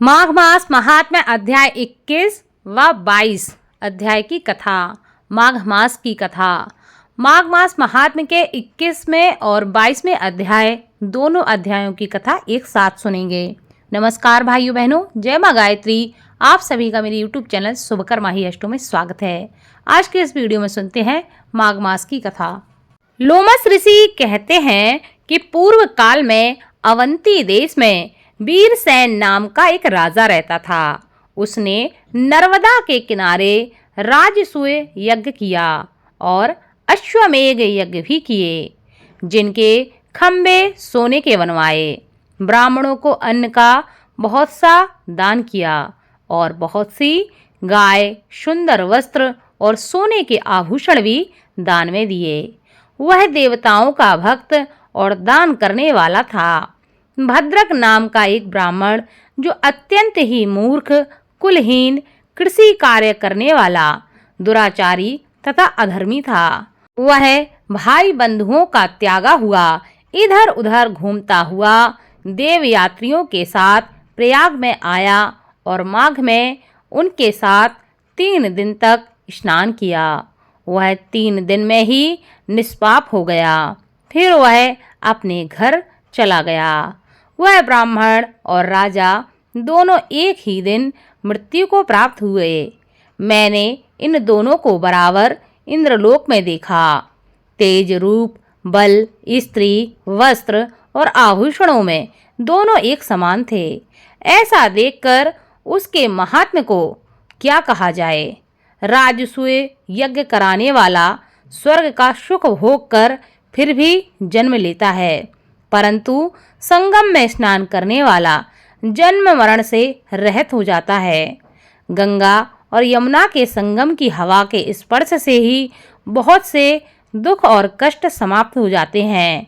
माघ मास महात्म्य अध्याय 21 व 22 अध्याय की कथा। माघ मास की कथा। माघ मास महात्म्य के 21वें और 22वें अध्याय, दोनों अध्यायों की कथा एक साथ सुनेंगे। नमस्कार भाइयों बहनों, जय मां गायत्री। आप सभी का मेरे YouTube चैनल शुभकर्मा ही अष्टों में स्वागत है। आज के इस वीडियो में सुनते हैं माघ मास की कथा। लोमस ऋषि कहते हैं कि पूर्व काल में अवंती देश में वीरसेन नाम का एक राजा रहता था। उसने नर्मदा के किनारे राजसूय यज्ञ किया और अश्वमेध यज्ञ भी किए, जिनके खंबे सोने के बनवाए। ब्राह्मणों को अन्न का बहुत सा दान किया और बहुत सी गाय, सुंदर वस्त्र और सोने के आभूषण भी दान में दिए। वह देवताओं का भक्त और दान करने वाला था। भद्रक नाम का एक ब्राह्मण, जो अत्यंत ही मूर्ख, कुलहीन, कृषि कार्य करने वाला, दुराचारी तथा अधर्मी था। वह भाई बंधुओं का त्यागा हुआ इधर उधर घूमता हुआ देव यात्रियों के साथ प्रयाग में आया और माघ में उनके साथ 3 दिन तक स्नान किया। वह 3 दिन में ही निष्पाप हो गया। फिर वह अपने घर चला गया। वह ब्राह्मण और राजा दोनों एक ही दिन मृत्यु को प्राप्त हुए। मैंने इन दोनों को बराबर इंद्रलोक में देखा। तेज, रूप, बल, स्त्री, वस्त्र और आभूषणों में दोनों एक समान थे। ऐसा देखकर उसके महात्म्य को क्या कहा जाए। राजसूय यज्ञ कराने वाला स्वर्ग का सुख भोग कर फिर भी जन्म लेता है, परंतु संगम में स्नान करने वाला जन्म मरण से रहित हो जाता है। गंगा और यमुना के संगम की हवा के स्पर्श से ही बहुत से दुख और कष्ट समाप्त हो जाते हैं।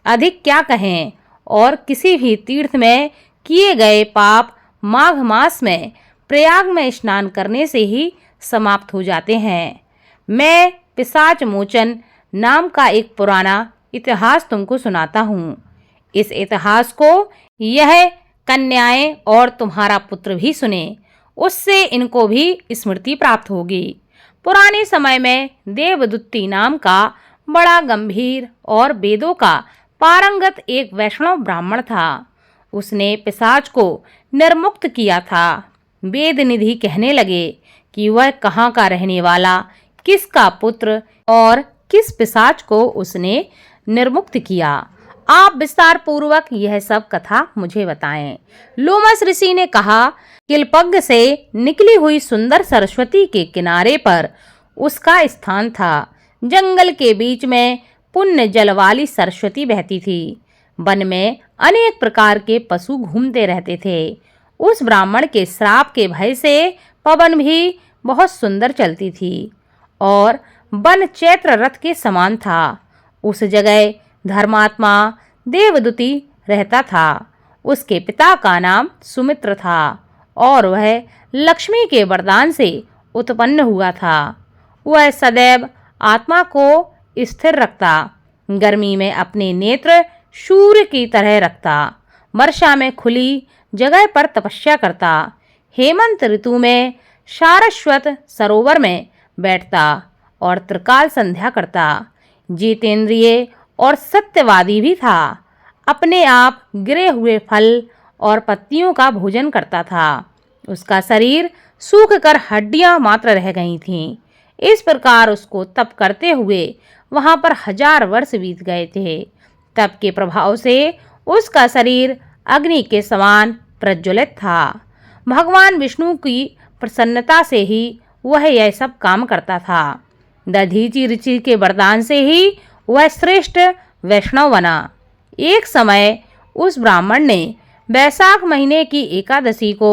अधिक क्या कहें। और किसी भी तीर्थ में किए गए पाप माघ मास में प्रयाग में स्नान करने से ही समाप्त हो जाते हैं। मैं पिशाच मोचन नाम का एक पुराना इतिहास तुमको सुनाता हूँ। इस इतिहास को यह कन्याएं और तुम्हारा पुत्र भी सुने, उससे इनको भी स्मृति प्राप्त होगी। पुराने समय में देवदूती नाम का बड़ा गंभीर और वेदों का पारंगत एक वैष्णव ब्राह्मण था। उसने पिशाच को निर्मुक्त किया था। वेद निधि कहने लगे कि वह कहाँ का रहने वाला, किसका पुत्र और किस पिशाच को उसने निर्मुक्त किया। आप विस्तार पूर्वक यह सब कथा मुझे बताएं। लोमस ऋषि ने कहा, किलपग से निकली हुई सुंदर सरस्वती के किनारे पर उसका स्थान था। जंगल के बीच में पुण्य जल वाली सरस्वती बहती थी। वन में अनेक प्रकार के पशु घूमते रहते थे। उस ब्राह्मण के श्राप के भय से पवन भी बहुत सुंदर चलती थी और वन चैत्र रथ के समान था। उस जगह धर्मात्मा देवदूती रहता था। उसके पिता का नाम सुमित्र था और वह लक्ष्मी के वरदान से उत्पन्न हुआ था। वह सदैव आत्मा को स्थिर रखता, गर्मी में अपने नेत्र सूर्य की तरह रखता, वर्षा में खुली जगह पर तपस्या करता, हेमंत ऋतु में सारस्वत सरोवर में बैठता और त्रिकाल संध्या करता। जितेंद्रिय और सत्यवादी भी था। अपने आप गिरे हुए फल और पत्तियों का भोजन करता था। उसका शरीर सूख कर हड्डियां मात्र रह गई थीं। इस प्रकार उसको तप करते हुए वहां पर 1000 वर्ष बीत गए थे। तप के प्रभाव से उसका शरीर अग्नि के समान प्रज्वलित था। भगवान विष्णु की प्रसन्नता से ही वह यह सब काम करता था। दधीचि ऋषि के वरदान से ही वह श्रेष्ठ वैष्णव बना। एक समय उस ब्राह्मण ने वैशाख महीने की एकादशी को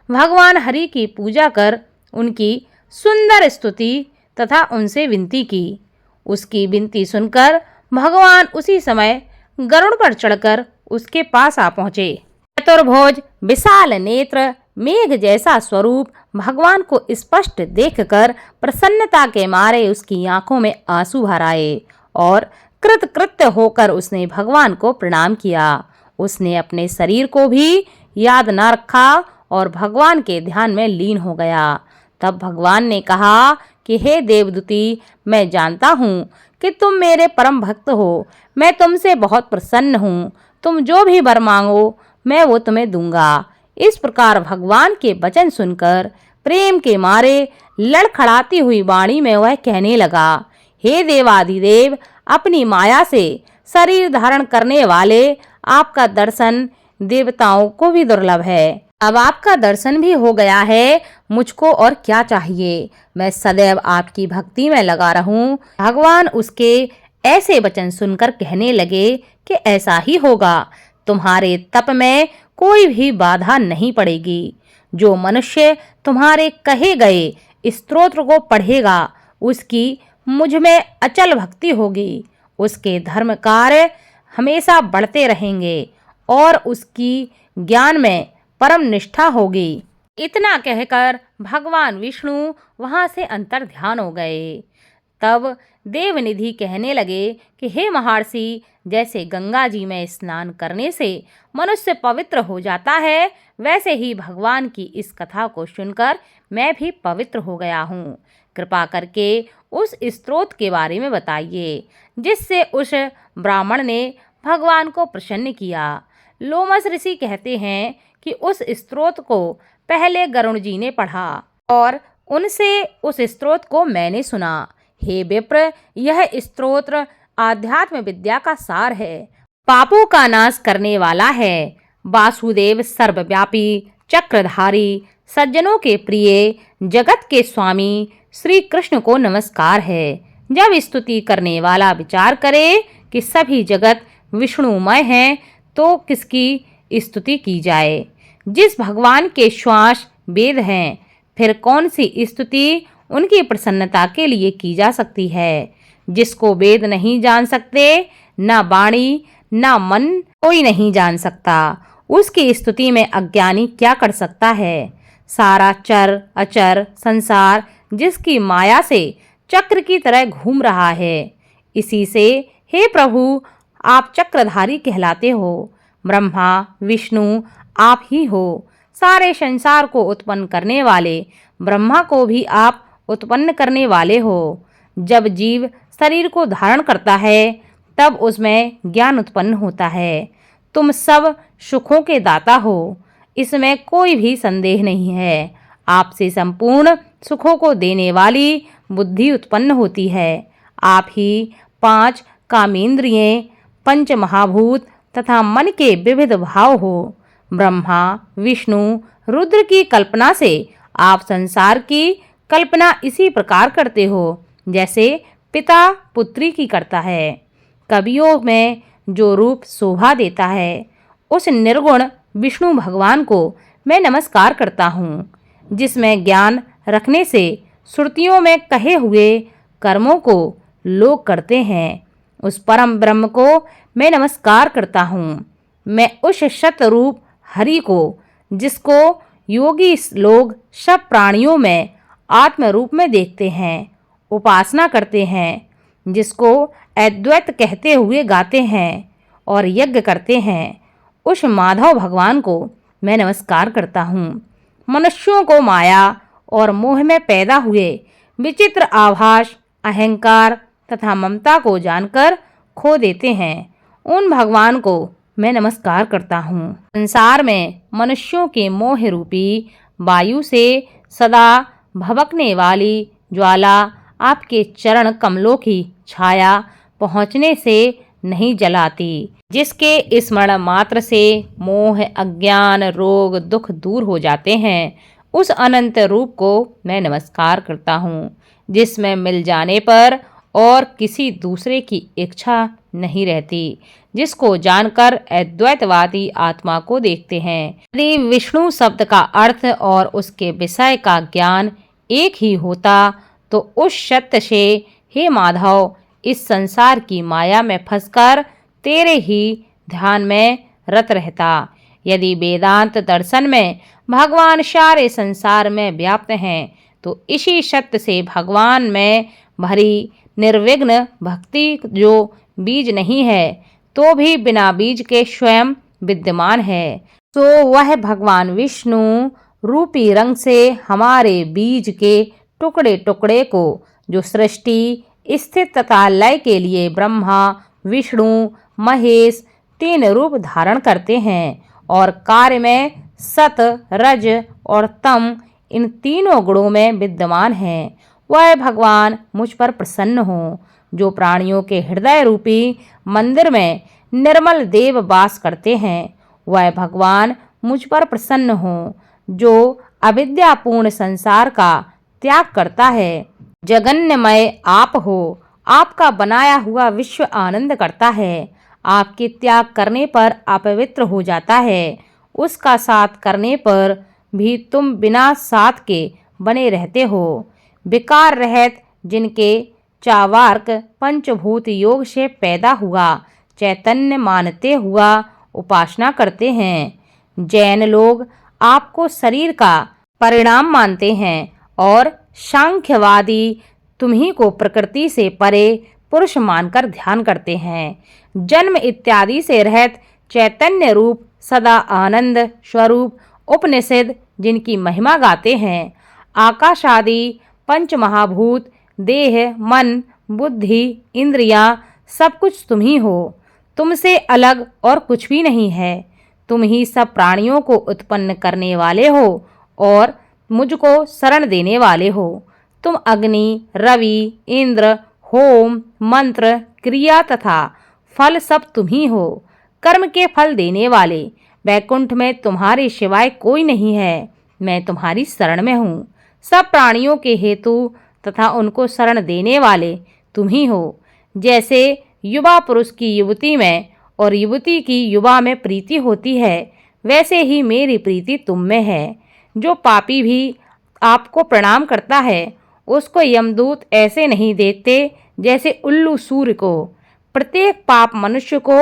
भगवान हरि की पूजा कर उनकी सुंदर स्तुति तथा उनसे विनती की। उसकी विनती सुनकर भगवान उसी समय गरुड़ पर चढ़कर उसके पास आ पहुँचे। चतुर्भुज, विशाल नेत्र, मेघ जैसा स्वरूप भगवान को स्पष्ट देखकर प्रसन्नता के मारे उसकी आंखों में आंसू भर आए और कृतकृत्य होकर उसने भगवान को प्रणाम किया। उसने अपने शरीर को भी याद न रखा और भगवान के ध्यान में लीन हो गया। तब भगवान ने कहा कि हे देवदूती, मैं जानता हूँ कि तुम मेरे परम भक्त हो। मैं तुमसे बहुत प्रसन्न हूँ। तुम जो भी वर मांगो मैं वो तुम्हें दूंगा। इस प्रकार भगवान के वचन सुनकर प्रेम के मारे लड़खड़ाती हुई वाणी में वह कहने लगा, हे देवाधिदेव, अपनी माया से शरीर धारण करने वाले आपका दर्शन देवताओं को भी दुर्लभ है। अब आपका दर्शन भी हो गया है, मुझको और क्या चाहिए। मैं सदैव आपकी भक्ति में लगा रहूं। भगवान उसके ऐसे वचन सुनकर कहने लगे कि ऐसा ही होगा। तुम्हारे तप में कोई भी बाधा नहीं पड़ेगी। जो मनुष्य तुम्हारे कहे गए स्तोत्र को पढ़ेगा उसकी मुझ में अचल भक्ति होगी। उसके धर्म कार्य हमेशा बढ़ते रहेंगे और उसकी ज्ञान में परम निष्ठा होगी। इतना कहकर भगवान विष्णु वहां से अंतर ध्यान हो गए। तब देवनिधि कहने लगे कि हे महर्षि, जैसे गंगा जी में स्नान करने से मनुष्य पवित्र हो जाता है, वैसे ही भगवान की इस कथा को सुनकर मैं भी पवित्र हो गया हूँ। कृपा करके उस स्तोत्र के बारे में बताइए जिससे उस ब्राह्मण ने भगवान को प्रसन्न किया। लोमस ऋषि कहते हैं कि उस स्तोत्र को पहले गरुण जी ने पढ़ा और उनसे उस स्तोत्र को मैंने सुना। हे विप्र, यह स्तोत्र आध्यात्म विद्या का सार है, पापों का नाश करने वाला है। वासुदेव सर्वव्यापी, चक्रधारी, सज्जनों के प्रिय, जगत के स्वामी श्री कृष्ण को नमस्कार है। जब स्तुति करने वाला विचार करे कि सभी जगत विष्णुमय हैं, तो किसकी स्तुति की जाए। जिस भगवान के श्वास वेद हैं, फिर कौन सी स्तुति उनकी प्रसन्नता के लिए की जा सकती है। जिसको वेद नहीं जान सकते, ना वाणी ना मन कोई नहीं जान सकता, उसकी स्तुति में अज्ञानी क्या कर सकता है। सारा चर अचर संसार जिसकी माया से चक्र की तरह घूम रहा है, इसी से हे प्रभु आप चक्रधारी कहलाते हो। ब्रह्मा विष्णु आप ही हो। सारे संसार को उत्पन्न करने वाले ब्रह्मा को भी आप उत्पन्न करने वाले हो। जब जीव शरीर को धारण करता है तब उसमें ज्ञान उत्पन्न होता है। तुम सब सुखों के दाता हो, इसमें कोई भी संदेह नहीं है। आपसे संपूर्ण सुखों को देने वाली बुद्धि उत्पन्न होती है। आप ही 5 कामेंद्रियें, पंच महाभूत तथा मन के विविध भाव हो। ब्रह्मा विष्णु रुद्र की कल्पना से आप संसार की कल्पना इसी प्रकार करते हो जैसे पिता पुत्री की करता है। कवियों में जो रूप शोभा देता है, उस निर्गुण विष्णु भगवान को मैं नमस्कार करता हूँ। जिसमें ज्ञान रखने से श्रुतियों में कहे हुए कर्मों को लोग करते हैं, उस परम ब्रह्म को मैं नमस्कार करता हूँ। मैं उस शतरूप हरि को, जिसको योगी लोग सब प्राणियों में आत्म रूप में देखते हैं, उपासना करते हैं, जिसको अद्वैत कहते हुए गाते हैं और यज्ञ करते हैं, उस माधव भगवान को मैं नमस्कार करता हूँ। मनुष्यों को माया और मोह में पैदा हुए विचित्र आभास, अहंकार तथा ममता को जानकर खो देते हैं, उन भगवान को मैं नमस्कार करता हूँ। संसार में मनुष्यों के मोह रूपी वायु से सदा भभकने वाली ज्वाला आपके चरण कमलों की छाया पहुँचने से नहीं जलाती। जिसके स्मरण मात्र से मोह अज्ञान रोग दुख दूर हो जाते हैं, उस अनंत रूप को मैं नमस्कार करता हूँ। जिसमें मिल जाने पर और किसी दूसरे की इच्छा नहीं रहती, जिसको जानकर अद्वैतवादी आत्मा को देखते हैं। यदि विष्णु शब्द का अर्थ और उसके विषय का ज्ञान एक ही होता तो उस सत्य से हे माधव इस संसार की माया में फंसकर तेरे ही ध्यान में रत रहता। यदि वेदांत दर्शन में भगवान सारे संसार में व्याप्त हैं तो इसी सत्य से भगवान में भरी निर्विघ्न भक्ति जो बीज नहीं है तो भी बिना बीज के स्वयं विद्यमान है, तो वह भगवान विष्णु रूपी रंग से हमारे बीज के टुकड़े टुकड़े को, जो सृष्टि स्थित तथा लय के लिए ब्रह्मा विष्णु महेश तीन रूप धारण करते हैं और कार्य में सत रज और तम इन तीनों गुणों में विद्यमान हैं, वह भगवान मुझ पर प्रसन्न हो। जो प्राणियों के हृदय रूपी मंदिर में निर्मल देव वास करते हैं, वह भगवान मुझ पर प्रसन्न हो। जो अविद्यापूर्ण संसार का त्याग करता है, जगन्यमय आप हो, आपका बनाया हुआ विश्व आनंद करता है। आपके त्याग करने पर अपवित्र हो जाता है, उसका साथ करने पर भी तुम बिना साथ के बने रहते हो। विकार रहित जिनके चावार्क पंचभूत योग से पैदा हुआ चैतन्य मानते हुआ उपासना करते हैं। जैन लोग आपको शरीर का परिणाम मानते हैं और सांख्यवादी तुम्ही को प्रकृति से परे पुरुष मानकर ध्यान करते हैं। जन्म इत्यादि से रहित चैतन्य रूप सदा आनंद स्वरूप उपनिषद जिनकी महिमा गाते हैं। आकाश आदि पंच महाभूत देह मन बुद्धि इंद्रियां सब कुछ तुम ही हो, तुमसे अलग और कुछ भी नहीं है। तुम ही सब प्राणियों को उत्पन्न करने वाले हो और मुझको शरण देने वाले हो। तुम अग्नि रवि इंद्र होम मंत्र क्रिया तथा फल सब तुम ही हो, कर्म के फल देने वाले। वैकुंठ में तुम्हारे सिवाय कोई नहीं है, मैं तुम्हारी शरण में हूँ। सब प्राणियों के हेतु तथा उनको शरण देने वाले तुम ही हो। जैसे युवा पुरुष की युवती में और युवती की युवा में प्रीति होती है, वैसे ही मेरी प्रीति तुम में है। जो पापी भी आपको प्रणाम करता है, उसको यमदूत ऐसे नहीं देखते जैसे उल्लू सूर्य को। प्रत्येक पाप मनुष्य को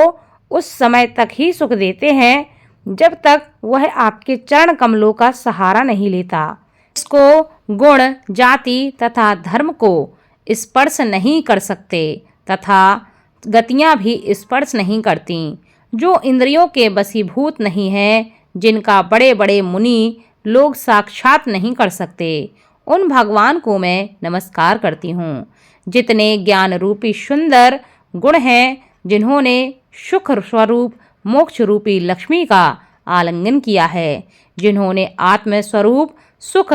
उस समय तक ही सुख देते हैं जब तक वह आपके चरण कमलों का सहारा नहीं लेता। इसको गुण जाति तथा धर्म को स्पर्श नहीं कर सकते तथा गतियां भी स्पर्श नहीं करती। जो इंद्रियों के वशीभूत नहीं है, जिनका बड़े बड़े मुनि लोग साक्षात नहीं कर सकते, उन भगवान को मैं नमस्कार करती हूँ। जितने ज्ञान रूपी सुंदर गुण हैं, जिन्होंने सुख स्वरूप मोक्ष रूपी लक्ष्मी का आलिंगन किया है, जिन्होंने आत्म स्वरूप सुख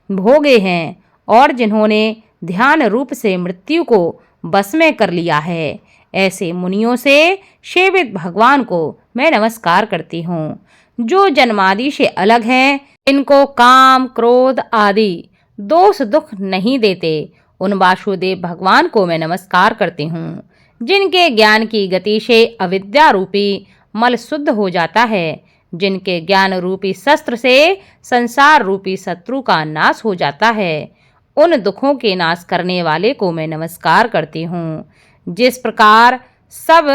भोगे हैं और जिन्होंने ध्यान रूप से मृत्यु को बस में कर लिया है, ऐसे मुनियों से सेवित भगवान को मैं नमस्कार करती हूँ। जो जन्मादि से अलग हैं, इनको काम क्रोध आदि दोष दुख नहीं देते, उन वासुदेव भगवान को मैं नमस्कार करती हूँ। जिनके ज्ञान की गति से अविद्या रूपी मल शुद्ध हो जाता है, जिनके ज्ञान रूपी शस्त्र से संसार रूपी शत्रु का नाश हो जाता है, उन दुखों के नाश करने वाले को मैं नमस्कार करती हूँ। जिस प्रकार सब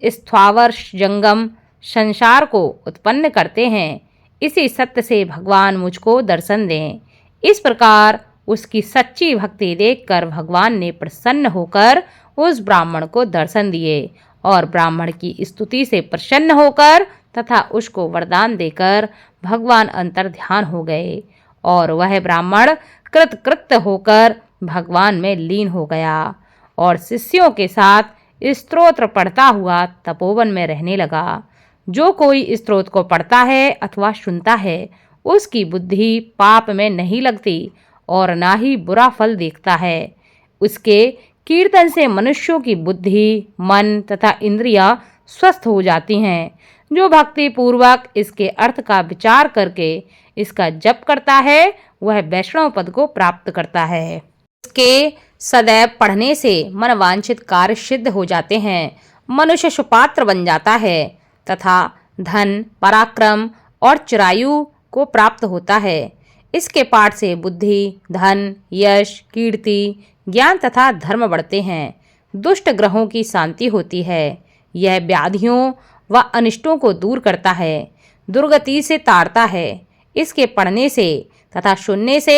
स्थावर जंगम संसार को उत्पन्न करते हैं, इसी सत्य से भगवान मुझको दर्शन दें। इस प्रकार उसकी सच्ची भक्ति देखकर भगवान ने प्रसन्न होकर उस ब्राह्मण को दर्शन दिए और ब्राह्मण की स्तुति से प्रसन्न होकर तथा उसको वरदान देकर भगवान अंतर ध्यान हो गए और वह ब्राह्मण कृतकृत्य होकर भगवान में लीन हो गया और शिष्यों के साथ स्तोत्र पढ़ता हुआ तपोवन में रहने लगा। जो कोई स्तोत्र को पढ़ता है अथवा सुनता है, उसकी बुद्धि पाप में नहीं लगती और ना ही बुरा फल देखता है। उसके कीर्तन से मनुष्यों की बुद्धि मन तथा इंद्रियां स्वस्थ हो जाती हैं। जो भक्ति पूर्वक इसके अर्थ का विचार करके इसका जप करता है, वह वैष्णव पद को प्राप्त करता है। इसके सदैव पढ़ने से मनवांछित कार्य सिद्ध हो जाते हैं, मनुष्य सुपात्र बन जाता है तथा धन पराक्रम और चिरायु को प्राप्त होता है। इसके पाठ से बुद्धि धन यश कीर्ति ज्ञान तथा धर्म बढ़ते हैं। दुष्ट ग्रहों की शांति होती है। यह व्याधियों व अनिष्टों को दूर करता है, दुर्गति से ताड़ता है। इसके पढ़ने से तथा सुनने से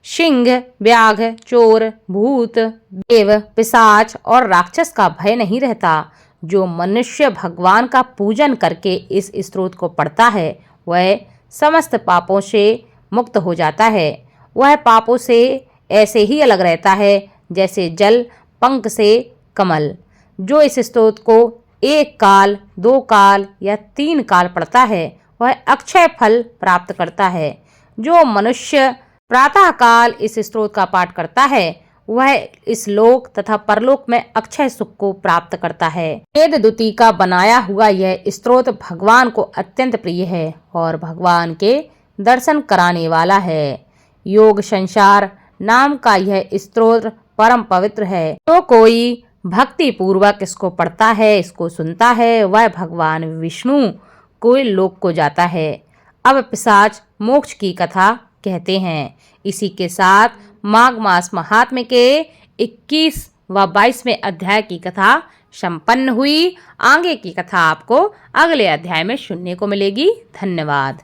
सिंह व्याघ चोर भूत देव पिशाच और राक्षस का भय नहीं रहता। जो मनुष्य भगवान का पूजन करके इस स्तोत्र को पढ़ता है, वह समस्त पापों से मुक्त हो जाता है। वह पापों से ऐसे ही अलग रहता है जैसे जल पंख से कमल। जो इस स्तोत्र को 1 काल, 2 काल या 3 काल पढ़ता है वह अक्षय फल प्राप्त करता है। जो मनुष्य प्रातः काल इस स्तोत्र का पाठ करता है वह इस लोक तथा परलोक में अक्षय सुख को प्राप्त करता है। वेददूती का बनाया हुआ यह स्तोत्र भगवान को अत्यंत प्रिय है और भगवान के दर्शन कराने वाला है। योग संसार नाम का यह स्तोत्र परम पवित्र है। तो कोई भक्ति पूर्वक इसको पढ़ता है, इसको सुनता है, वह भगवान विष्णु को लोक को जाता है। अब पिशाच मोक्ष की कथा कहते हैं। इसी के साथ माघ मास महात्म्य के 21 व 22वें अध्याय की कथा संपन्न हुई। आगे की कथा आपको अगले अध्याय में सुनने को मिलेगी। धन्यवाद।